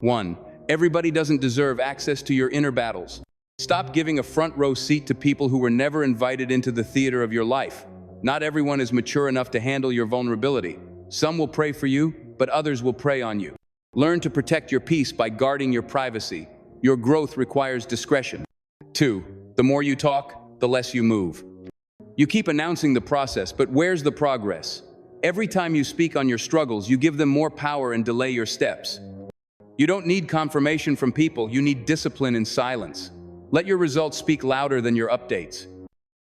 1. Everybody doesn't deserve access to your inner battles. Stop giving a front row seat to people who were never invited into the theater of your life. Not everyone is mature enough to handle your vulnerability. Some will pray for you, but others will prey on you. Learn to protect your peace by guarding your privacy. Your growth requires discretion. 2. The more you talk, the less you move. You keep announcing the process, but where's the progress? Every time you speak on your struggles, you give them more power and delay your steps. You don't need confirmation from people, you need discipline in silence. Let your results speak louder than your updates.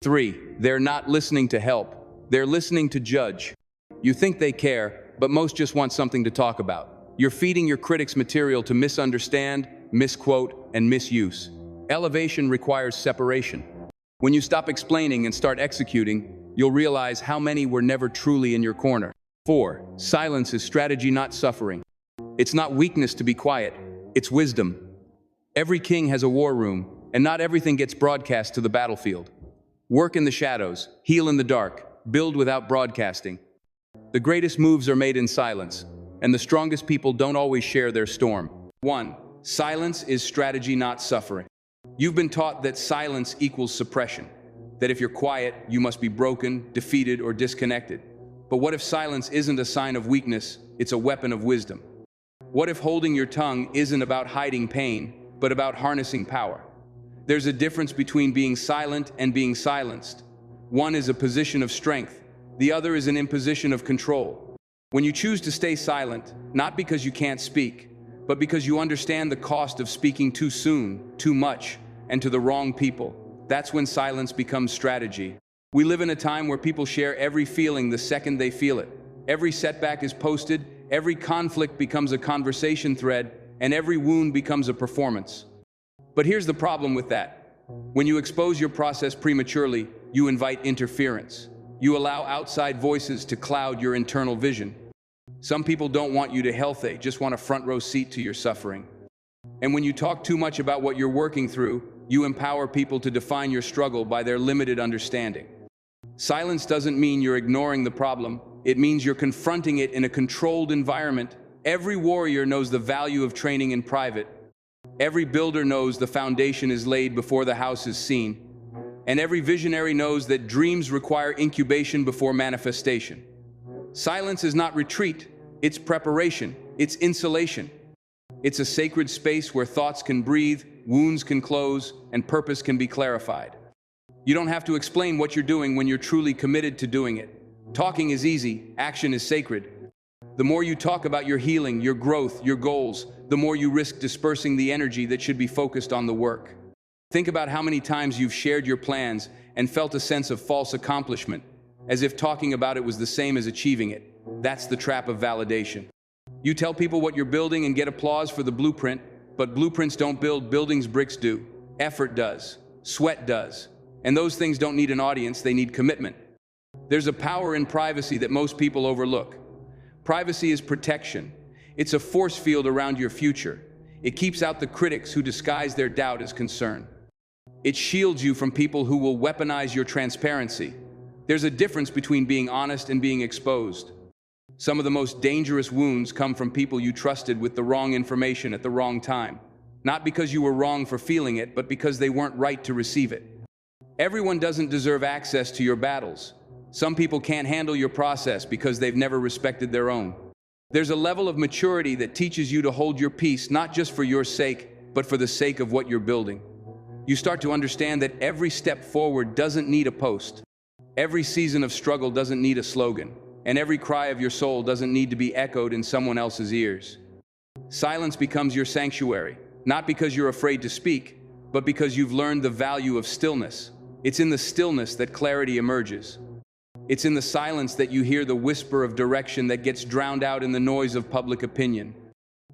3. They're not listening to help, they're listening to judge. You think they care, but most just want something to talk about. You're feeding your critics material to misunderstand, misquote, and misuse. Elevation requires separation. When you stop explaining and start executing, you'll realize how many were never truly in your corner. 4. Silence is strategy, not suffering. It's not weakness to be quiet, it's wisdom. Every king has a war room, and not everything gets broadcast to the battlefield. Work in the shadows, heal in the dark, build without broadcasting. The greatest moves are made in silence, and the strongest people don't always share their storm. 1. Silence is strategy, not suffering. You've been taught that silence equals suppression, that if you're quiet, you must be broken, defeated, or disconnected. But what if silence isn't a sign of weakness, it's a weapon of wisdom? What if holding your tongue isn't about hiding pain, but about harnessing power? There's a difference between being silent and being silenced. One is a position of strength, the other is an imposition of control. When you choose to stay silent, not because you can't speak, but because you understand the cost of speaking too soon, too much, and to the wrong people, that's when silence becomes strategy. We live in a time where people share every feeling the second they feel it. Every setback is posted, every conflict becomes a conversation thread, and every wound becomes a performance. But here's the problem with that. When you expose your process prematurely, you invite interference. You allow outside voices to cloud your internal vision. Some people don't want you to health, they just want a front row seat to your suffering. And when you talk too much about what you're working through, you empower people to define your struggle by their limited understanding. Silence doesn't mean you're ignoring the problem, it means you're confronting it in a controlled environment. Every warrior knows the value of training in private. Every builder knows the foundation is laid before the house is seen. And every visionary knows that dreams require incubation before manifestation. Silence is not retreat, it's preparation, it's insulation. It's a sacred space where thoughts can breathe, wounds can close, and purpose can be clarified. You don't have to explain what you're doing when you're truly committed to doing it. Talking is easy, action is sacred. The more you talk about your healing, your growth, your goals, the more you risk dispersing the energy that should be focused on the work. Think about how many times you've shared your plans and felt a sense of false accomplishment, as if talking about it was the same as achieving it. That's the trap of validation. You tell people what you're building and get applause for the blueprint, but blueprints don't build buildings, bricks do. Effort does. Sweat does. And those things don't need an audience, they need commitment. There's a power in privacy that most people overlook. Privacy is protection. It's a force field around your future. It keeps out the critics who disguise their doubt as concern. It shields you from people who will weaponize your transparency. There's a difference between being honest and being exposed. Some of the most dangerous wounds come from people you trusted with the wrong information at the wrong time. Not because you were wrong for feeling it, but because they weren't right to receive it. Everyone doesn't deserve access to your battles. Some people can't handle your process because they've never respected their own. There's a level of maturity that teaches you to hold your peace, not just for your sake, but for the sake of what you're building. You start to understand that every step forward doesn't need a post. Every season of struggle doesn't need a slogan. And every cry of your soul doesn't need to be echoed in someone else's ears. Silence becomes your sanctuary, not because you're afraid to speak, but because you've learned the value of stillness. It's in the stillness that clarity emerges. It's in the silence that you hear the whisper of direction that gets drowned out in the noise of public opinion.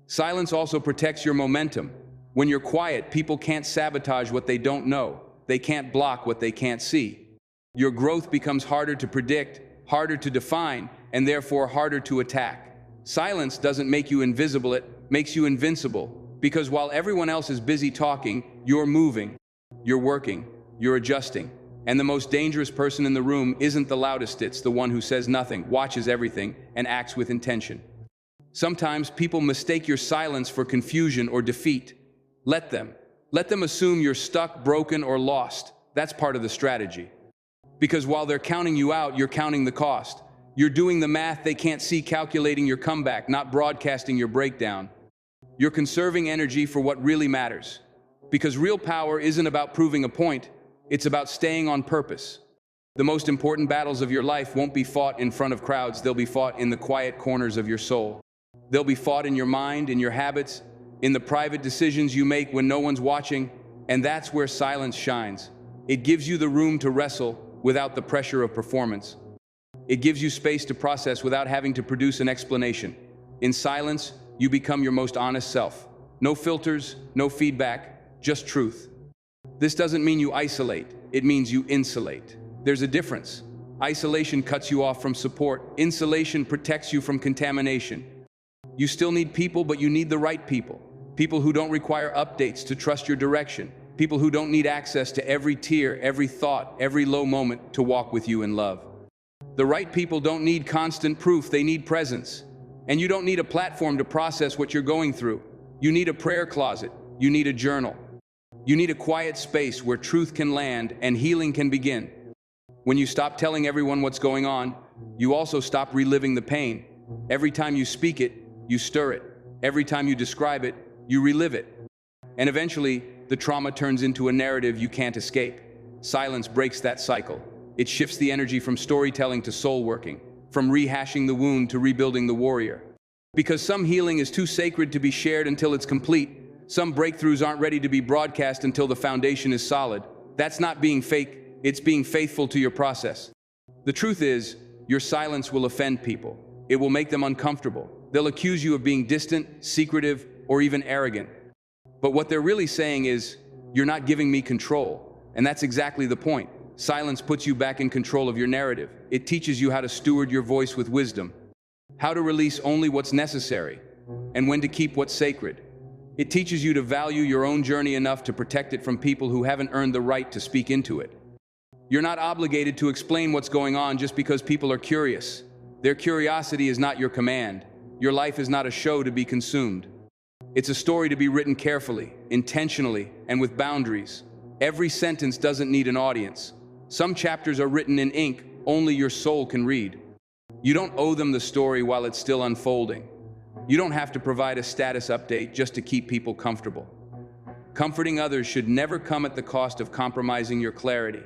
Silence also protects your momentum. When you're quiet, people can't sabotage what they don't know. They can't block what they can't see. Your growth becomes harder to predict, harder to define, and therefore harder to attack. Silence doesn't make you invisible, it makes you invincible. Because while everyone else is busy talking, you're moving, you're working, you're adjusting. And the most dangerous person in the room isn't the loudest, it's the one who says nothing, watches everything, and acts with intention. Sometimes people mistake your silence for confusion or defeat. Let them. Let them assume you're stuck, broken, or lost. That's part of the strategy. Because while they're counting you out, you're counting the cost. You're doing the math they can't see, calculating your comeback, not broadcasting your breakdown. You're conserving energy for what really matters. Because real power isn't about proving a point, it's about staying on purpose. The most important battles of your life won't be fought in front of crowds, they'll be fought in the quiet corners of your soul. They'll be fought in your mind, in your habits, in the private decisions you make when no one's watching, and that's where silence shines. It gives you the room to wrestle without the pressure of performance. It gives you space to process without having to produce an explanation. In silence, you become your most honest self. No filters, no feedback, just truth. This doesn't mean you isolate, it means you insulate. There's a difference. Isolation cuts you off from support. Insulation protects you from contamination. You still need people, but you need the right people. People who don't require updates to trust your direction. People who don't need access to every tear, every thought, every low moment to walk with you in love. The right people don't need constant proof, they need presence. And you don't need a platform to process what you're going through. You need a prayer closet. You need a journal. You need a quiet space where truth can land and healing can begin. When you stop telling everyone what's going on, you also stop reliving the pain. Every time you speak it, you stir it. Every time you describe it, you relive it. And eventually, the trauma turns into a narrative you can't escape. Silence breaks that cycle. It shifts the energy from storytelling to soul working, from rehashing the wound to rebuilding the warrior. Because some healing is too sacred to be shared until it's complete. Some breakthroughs aren't ready to be broadcast until the foundation is solid. That's not being fake, it's being faithful to your process. The truth is, your silence will offend people. It will make them uncomfortable. They'll accuse you of being distant, secretive, or even arrogant. But what they're really saying is, you're not giving me control. And that's exactly the point. Silence puts you back in control of your narrative. It teaches you how to steward your voice with wisdom, how to release only what's necessary, and when to keep what's sacred. It teaches you to value your own journey enough to protect it from people who haven't earned the right to speak into it. You're not obligated to explain what's going on just because people are curious. Their curiosity is not your command. Your life is not a show to be consumed. It's a story to be written carefully, intentionally, and with boundaries. Every sentence doesn't need an audience. Some chapters are written in ink only your soul can read. You don't owe them the story while it's still unfolding. You don't have to provide a status update just to keep people comfortable. Comforting others should never come at the cost of compromising your clarity.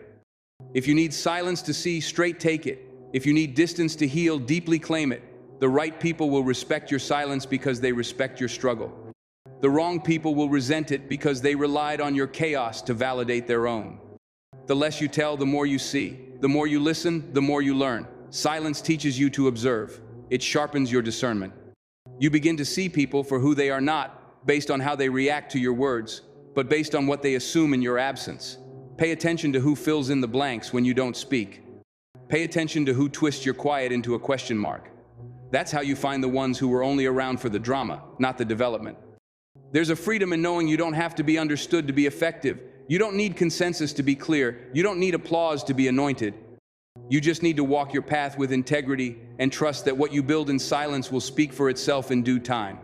If you need silence to see, straight take it. If you need distance to heal, deeply claim it. The right people will respect your silence because they respect your struggle. The wrong people will resent it because they relied on your chaos to validate their own. The less you tell, the more you see. The more you listen, the more you learn. Silence teaches you to observe. It sharpens your discernment. You begin to see people for who they are, not based on how they react to your words, but based on what they assume in your absence. Pay attention to who fills in the blanks when you don't speak. Pay attention to who twists your quiet into a question mark. That's how you find the ones who were only around for the drama, not the development. There's a freedom in knowing you don't have to be understood to be effective. You don't need consensus to be clear. You don't need applause to be anointed. You just need to walk your path with integrity and trust that what you build in silence will speak for itself in due time.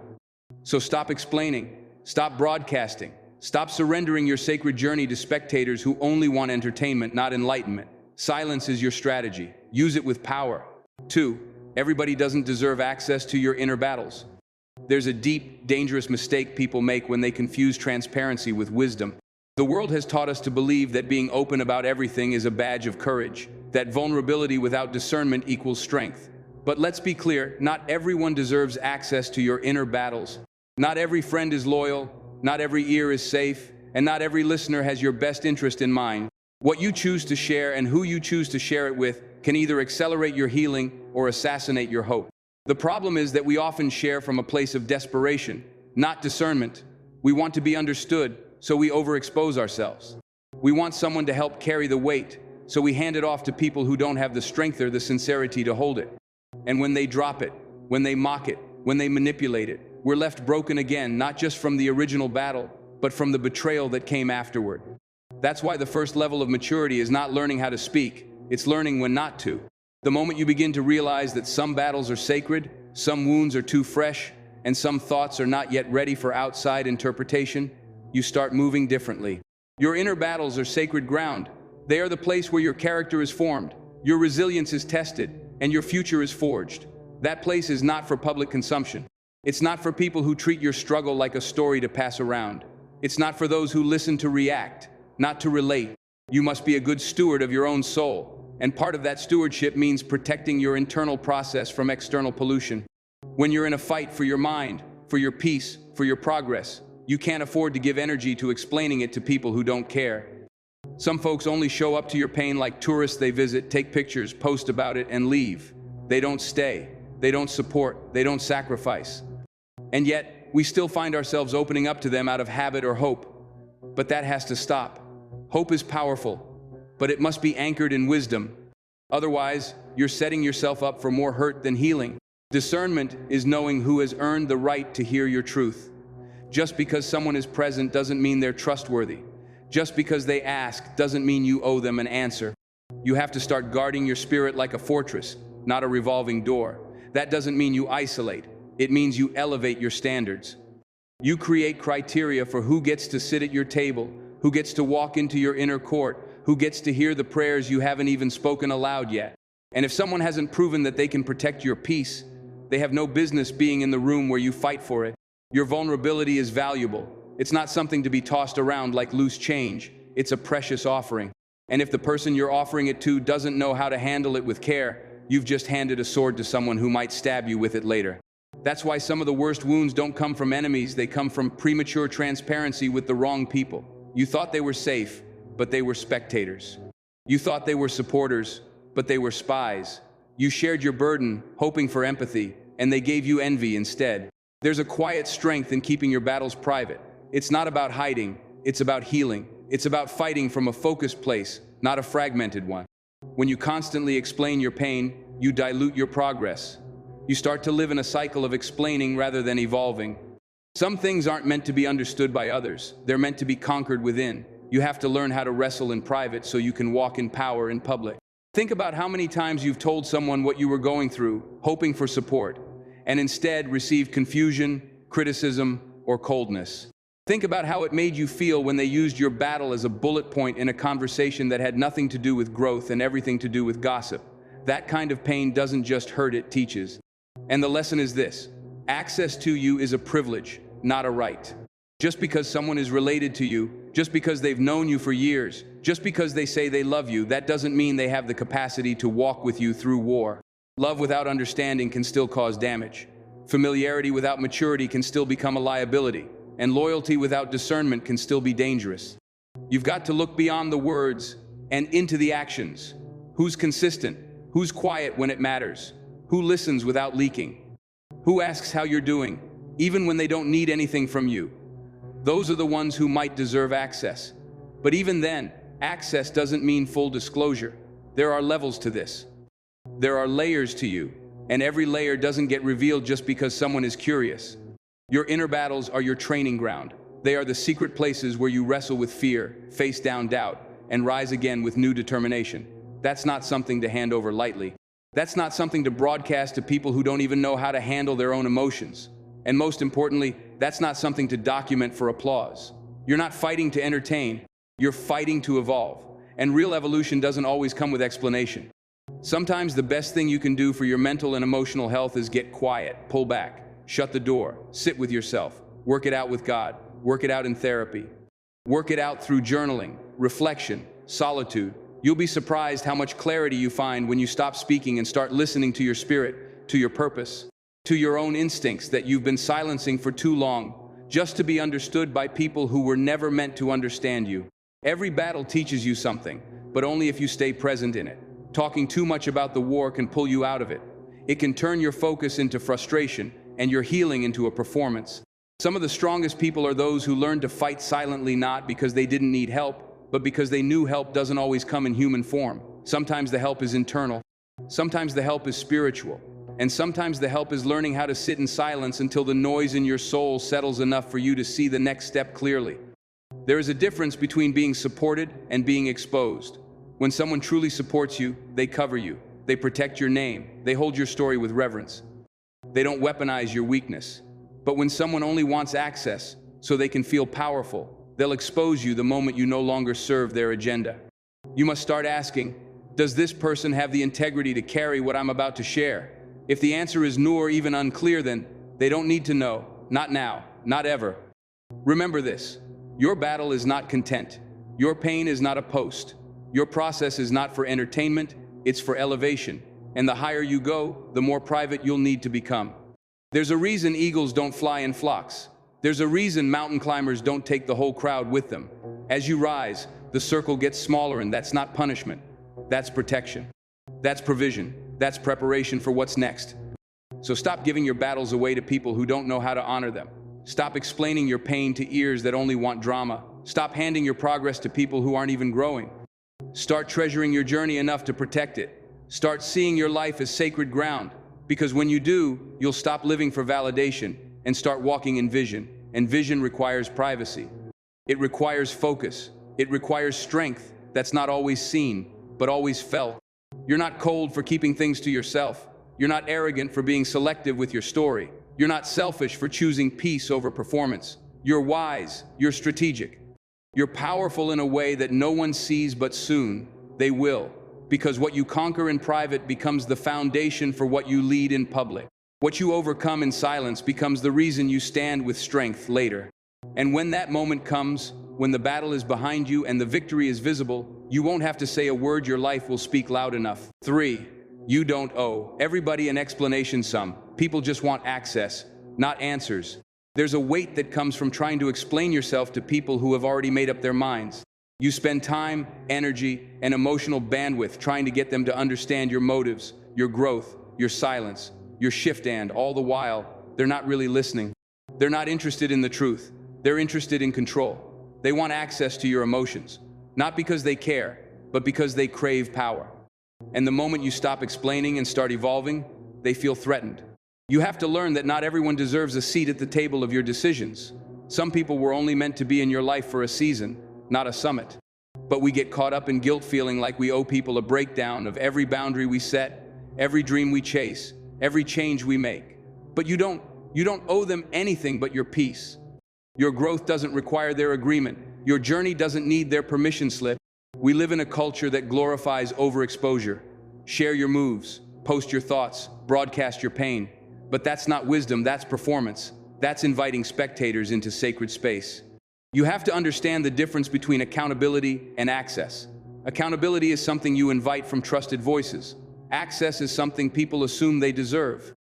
So stop explaining, stop broadcasting, stop surrendering your sacred journey to spectators who only want entertainment, not enlightenment. Silence is your strategy. Use it with power. 2. Everybody doesn't deserve access to your inner battles. There's a deep, dangerous mistake people make when they confuse transparency with wisdom. The world has taught us to believe that being open about everything is a badge of courage, that vulnerability without discernment equals strength. But let's be clear, not everyone deserves access to your inner battles. Not every friend is loyal, not every ear is safe, and not every listener has your best interest in mind. What you choose to share and who you choose to share it with can either accelerate your healing or assassinate your hope. The problem is that we often share from a place of desperation, not discernment. We want to be understood, so we overexpose ourselves. We want someone to help carry the weight, so we hand it off to people who don't have the strength or the sincerity to hold it. And when they drop it, when they mock it, when they manipulate it, we're left broken again, not just from the original battle, but from the betrayal that came afterward. That's why the first level of maturity is not learning how to speak, it's learning when not to. The moment you begin to realize that some battles are sacred, some wounds are too fresh, and some thoughts are not yet ready for outside interpretation, you start moving differently. Your inner battles are sacred ground. They are the place where your character is formed, your resilience is tested, and your future is forged. That place is not for public consumption. It's not for people who treat your struggle like a story to pass around. It's not for those who listen to react, not to relate. You must be a good steward of your own soul, and part of that stewardship means protecting your internal process from external pollution. When you're in a fight for your mind, for your peace, for your progress, you can't afford to give energy to explaining it to people who don't care. Some folks only show up to your pain like tourists. They visit, take pictures, post about it, and leave. They don't stay, they don't support, they don't sacrifice. And yet, we still find ourselves opening up to them out of habit or hope. But that has to stop. Hope is powerful, but it must be anchored in wisdom. Otherwise, you're setting yourself up for more hurt than healing. Discernment is knowing who has earned the right to hear your truth. Just because someone is present doesn't mean they're trustworthy. Just because they ask doesn't mean you owe them an answer. You have to start guarding your spirit like a fortress, not a revolving door. That doesn't mean you isolate. It means you elevate your standards. You create criteria for who gets to sit at your table, who gets to walk into your inner court, who gets to hear the prayers you haven't even spoken aloud yet. And if someone hasn't proven that they can protect your peace, they have no business being in the room where you fight for it. Your vulnerability is valuable. It's not something to be tossed around like loose change. It's a precious offering. And if the person you're offering it to doesn't know how to handle it with care, you've just handed a sword to someone who might stab you with it later. That's why some of the worst wounds don't come from enemies. They come from premature transparency with the wrong people. You thought they were safe, but they were spectators. You thought they were supporters, but they were spies. You shared your burden, hoping for empathy, and they gave you envy instead. There's a quiet strength in keeping your battles private. It's not about hiding, it's about healing. It's about fighting from a focused place, not a fragmented one. When you constantly explain your pain, you dilute your progress. You start to live in a cycle of explaining rather than evolving. Some things aren't meant to be understood by others. They're meant to be conquered within. You have to learn how to wrestle in private so you can walk in power in public. Think about how many times you've told someone what you were going through, hoping for support, and instead received confusion, criticism, or coldness. Think about how it made you feel when they used your battle as a bullet point in a conversation that had nothing to do with growth and everything to do with gossip. That kind of pain doesn't just hurt, it teaches. And the lesson is this: access to you is a privilege, not a right. Just because someone is related to you, just because they've known you for years, just because they say they love you, that doesn't mean they have the capacity to walk with you through war. Love without understanding can still cause damage. Familiarity without maturity can still become a liability. And loyalty without discernment can still be dangerous. You've got to look beyond the words and into the actions. Who's consistent? Who's quiet when it matters? Who listens without leaking? Who asks how you're doing, even when they don't need anything from you? Those are the ones who might deserve access. But even then, access doesn't mean full disclosure. There are levels to this. There are layers to you, and every layer doesn't get revealed just because someone is curious. Your inner battles are your training ground. They are the secret places where you wrestle with fear, face down doubt, and rise again with new determination. That's not something to hand over lightly. That's not something to broadcast to people who don't even know how to handle their own emotions. And most importantly, that's not something to document for applause. You're not fighting to entertain, you're fighting to evolve. And real evolution doesn't always come with explanation. Sometimes the best thing you can do for your mental and emotional health is get quiet, pull back. Shut the door, sit with yourself, work it out with God, work it out in therapy. Work it out through journaling, reflection, solitude. You'll be surprised how much clarity you find when you stop speaking and start listening to your spirit, to your purpose, to your own instincts that you've been silencing for too long, just to be understood by people who were never meant to understand you. Every battle teaches you something, but only if you stay present in it. Talking too much about the war can pull you out of it. It can turn your focus into frustration and your healing into a performance. Some of the strongest people are those who learned to fight silently, not because they didn't need help, but because they knew help doesn't always come in human form. Sometimes the help is internal, sometimes the help is spiritual, and sometimes the help is learning how to sit in silence until the noise in your soul settles enough for you to see the next step clearly. There is a difference between being supported and being exposed. When someone truly supports you, they cover you, they protect your name, they hold your story with reverence. They don't weaponize your weakness. But when someone only wants access so they can feel powerful, they'll expose you the moment you no longer serve their agenda. You must start asking, does this person have the integrity to carry what I'm about to share? If the answer is no or even unclear, then they don't need to know. Not now, not ever. Remember this, your battle is not content. Your pain is not a post. Your process is not for entertainment, it's for elevation. And the higher you go, the more private you'll need to become. There's a reason eagles don't fly in flocks. There's a reason mountain climbers don't take the whole crowd with them. As you rise, the circle gets smaller, and that's not punishment. That's protection. That's provision. That's preparation for what's next. So stop giving your battles away to people who don't know how to honor them. Stop explaining your pain to ears that only want drama. Stop handing your progress to people who aren't even growing. Start treasuring your journey enough to protect it. Start seeing your life as sacred ground. Because when you do, you'll stop living for validation and start walking in vision. And vision requires privacy. It requires focus. It requires strength that's not always seen, but always felt. You're not cold for keeping things to yourself. You're not arrogant for being selective with your story. You're not selfish for choosing peace over performance. You're wise. You're strategic. You're powerful in a way that no one sees, but soon they will. Because what you conquer in private becomes the foundation for what you lead in public. What you overcome in silence becomes the reason you stand with strength later. And when that moment comes, when the battle is behind you and the victory is visible, you won't have to say a word, your life will speak loud enough. 3. You don't owe everybody an explanation. Some people just want access, not answers. There's a weight that comes from trying to explain yourself to people who have already made up their minds. You spend time, energy, and emotional bandwidth trying to get them to understand your motives, your growth, your silence, your shift, and all the while, they're not really listening. They're not interested in the truth. They're interested in control. They want access to your emotions, not because they care, but because they crave power. And the moment you stop explaining and start evolving, they feel threatened. You have to learn that not everyone deserves a seat at the table of your decisions. Some people were only meant to be in your life for a season, not a summit. But we get caught up in guilt, feeling like we owe people a breakdown of every boundary we set, every dream we chase, every change we make. But you don't owe them anything but your peace. Your growth doesn't require their agreement. Your journey doesn't need their permission slip. We live in a culture that glorifies overexposure. Share your moves, post your thoughts, broadcast your pain. But that's not wisdom, that's performance. That's inviting spectators into sacred space. You have to understand the difference between accountability and access. Accountability is something you invite from trusted voices. Access is something people assume they deserve.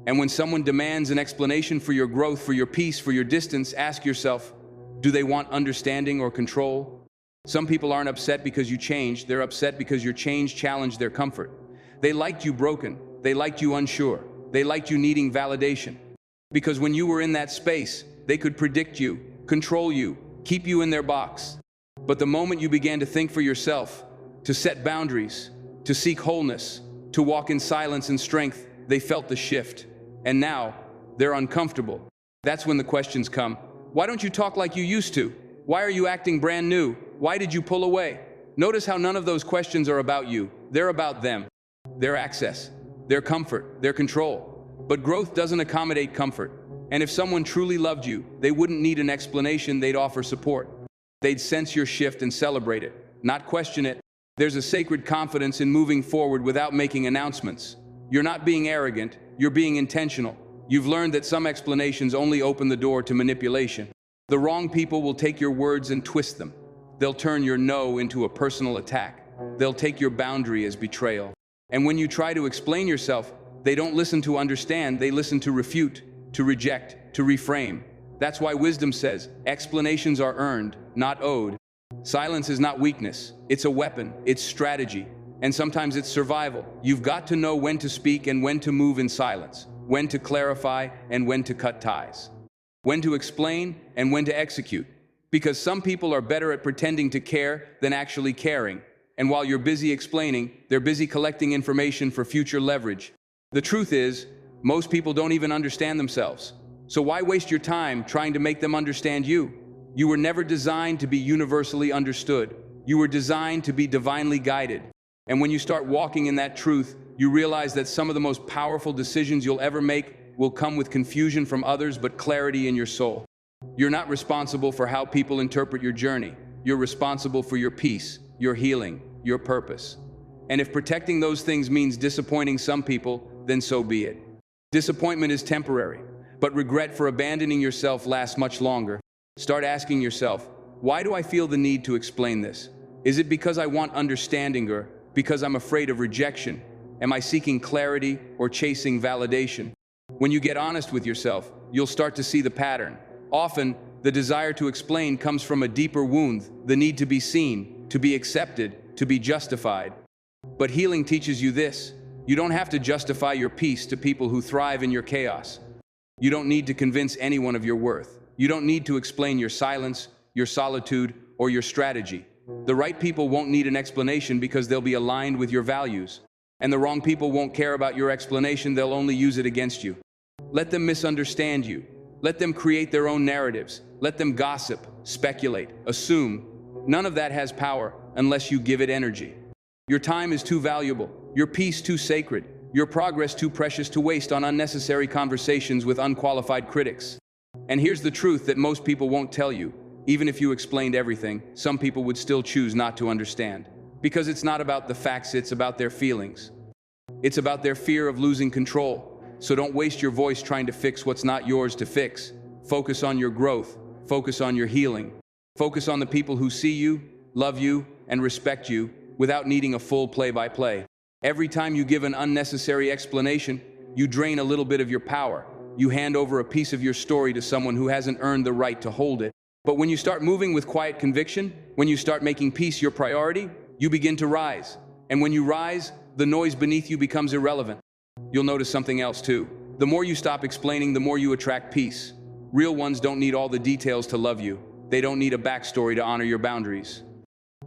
And when someone demands an explanation for your growth, for your peace, for your distance, ask yourself, do they want understanding or control? Some people aren't upset because you changed, they're upset because your change challenged their comfort. They liked you broken, they liked you unsure, they liked you needing validation. Because when you were in that space, they could predict you, control you, keep you in their box. But the moment you began to think for yourself, to set boundaries, to seek wholeness, to walk in silence and strength, they felt the shift. And now, they're uncomfortable. That's when the questions come. Why don't you talk like you used to? Why are you acting brand new? Why did you pull away? Notice how none of those questions are about you. They're about them. Their access, their comfort, their control. But growth doesn't accommodate comfort. And if someone truly loved you, they wouldn't need an explanation, they'd offer support. They'd sense your shift and celebrate it, not question it. There's a sacred confidence in moving forward without making announcements. You're not being arrogant, you're being intentional. You've learned that some explanations only open the door to manipulation. The wrong people will take your words and twist them. They'll turn your no into a personal attack. They'll take your boundary as betrayal. And when you try to explain yourself, they don't listen to understand, they listen to refute, to reject, to reframe. That's why wisdom says, explanations are earned, not owed. Silence is not weakness, it's a weapon, it's strategy, and sometimes it's survival. You've got to know when to speak and when to move in silence, when to clarify and when to cut ties, when to explain and when to execute. Because some people are better at pretending to care than actually caring. And while you're busy explaining, they're busy collecting information for future leverage. The truth is, most people don't even understand themselves. So why waste your time trying to make them understand you? You were never designed to be universally understood. You were designed to be divinely guided. And when you start walking in that truth, you realize that some of the most powerful decisions you'll ever make will come with confusion from others but clarity in your soul. You're not responsible for how people interpret your journey. You're responsible for your peace, your healing, your purpose. And if protecting those things means disappointing some people, then so be it. Disappointment is temporary, but regret for abandoning yourself lasts much longer. Start asking yourself, why do I feel the need to explain this? Is it because I want understanding or because I'm afraid of rejection? Am I seeking clarity or chasing validation? When you get honest with yourself, you'll start to see the pattern. Often, the desire to explain comes from a deeper wound, the need to be seen, to be accepted, to be justified. But healing teaches you this: you don't have to justify your peace to people who thrive in your chaos. You don't need to convince anyone of your worth. You don't need to explain your silence, your solitude, or your strategy. The right people won't need an explanation because they'll be aligned with your values. And the wrong people won't care about your explanation, they'll only use it against you. Let them misunderstand you. Let them create their own narratives. Let them gossip, speculate, assume. None of that has power unless you give it energy. Your time is too valuable, your peace too sacred, your progress too precious to waste on unnecessary conversations with unqualified critics. And here's the truth that most people won't tell you. Even if you explained everything, some people would still choose not to understand. Because it's not about the facts, it's about their feelings. It's about their fear of losing control. So don't waste your voice trying to fix what's not yours to fix. Focus on your growth. Focus on your healing. Focus on the people who see you, love you, and respect you without needing a full play-by-play. Every time you give an unnecessary explanation, you drain a little bit of your power. You hand over a piece of your story to someone who hasn't earned the right to hold it. But when you start moving with quiet conviction, when you start making peace your priority, you begin to rise. And when you rise, the noise beneath you becomes irrelevant. You'll notice something else too. The more you stop explaining, the more you attract peace. Real ones don't need all the details to love you. They don't need a backstory to honor your boundaries.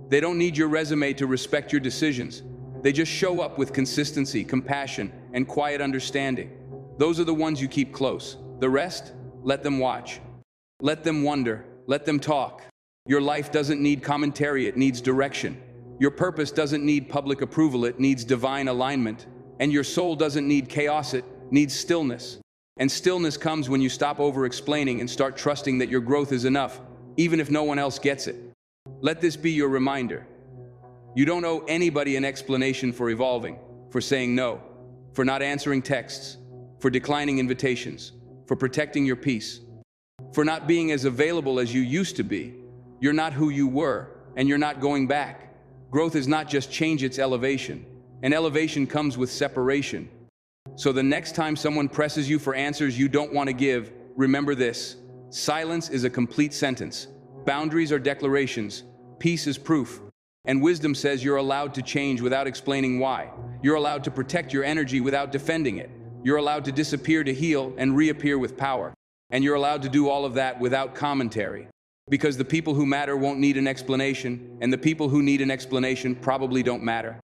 They don't need your resume to respect your decisions. They just show up with consistency, compassion, and quiet understanding. Those are the ones you keep close. The rest, let them watch. Let them wonder. Let them talk. Your life doesn't need commentary, it needs direction. Your purpose doesn't need public approval, it needs divine alignment. And your soul doesn't need chaos, it needs stillness. And stillness comes when you stop over-explaining and start trusting that your growth is enough, even if no one else gets it. Let this be your reminder. You don't owe anybody an explanation for evolving, for saying no, for not answering texts, for declining invitations, for protecting your peace, for not being as available as you used to be. You're not who you were, and you're not going back. Growth is not just change, it's elevation. And elevation comes with separation. So the next time someone presses you for answers you don't want to give, remember this: silence is a complete sentence. Boundaries are declarations. Peace is proof. And wisdom says you're allowed to change without explaining why. You're allowed to protect your energy without defending it. You're allowed to disappear to heal and reappear with power. And you're allowed to do all of that without commentary. Because the people who matter won't need an explanation, and the people who need an explanation probably don't matter.